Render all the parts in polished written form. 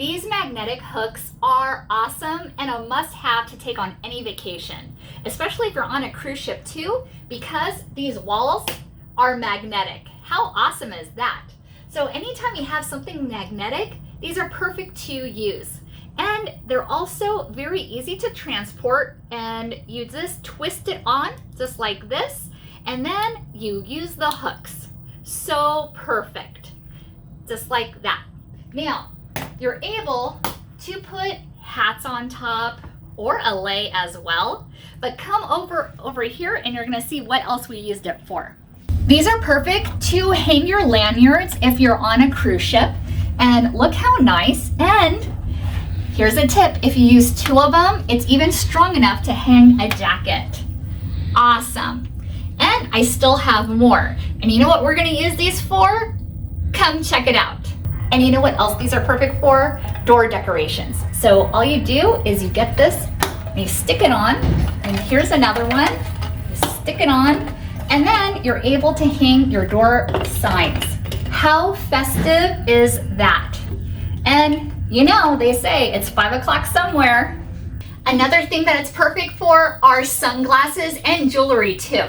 These magnetic hooks are awesome and a must-have to take on any vacation, especially if you're on a cruise ship too, because these walls are magnetic. How awesome is that? So anytime you have something magnetic, these are perfect to use. And they're also very easy to transport, and you just twist it on just like this, and then you use the hooks. So perfect, just like that. Now, you're able to put hats on top or a lei as well, but come over here and you're gonna see what else we used it for. These are perfect to hang your lanyards if you're on a cruise ship, and look how nice. And here's a tip, if you use two of them, it's even strong enough to hang a jacket. Awesome. And I still have more. And you know what we're gonna use these for? Come check it out. And you know what else these are perfect for? Door decorations. So all you do is you get this and you stick it on, and here's another one. You stick it on, and then you're able to hang your door signs. How festive is that? And you know, they say it's 5 o'clock somewhere. Another thing that it's perfect for are sunglasses and jewelry too.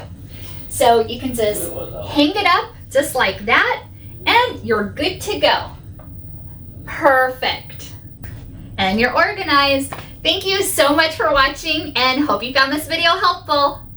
So you can just hang it up just like that, and you're good to go. Perfect. And you're organized. Thank you so much for watching, and hope you found this video helpful.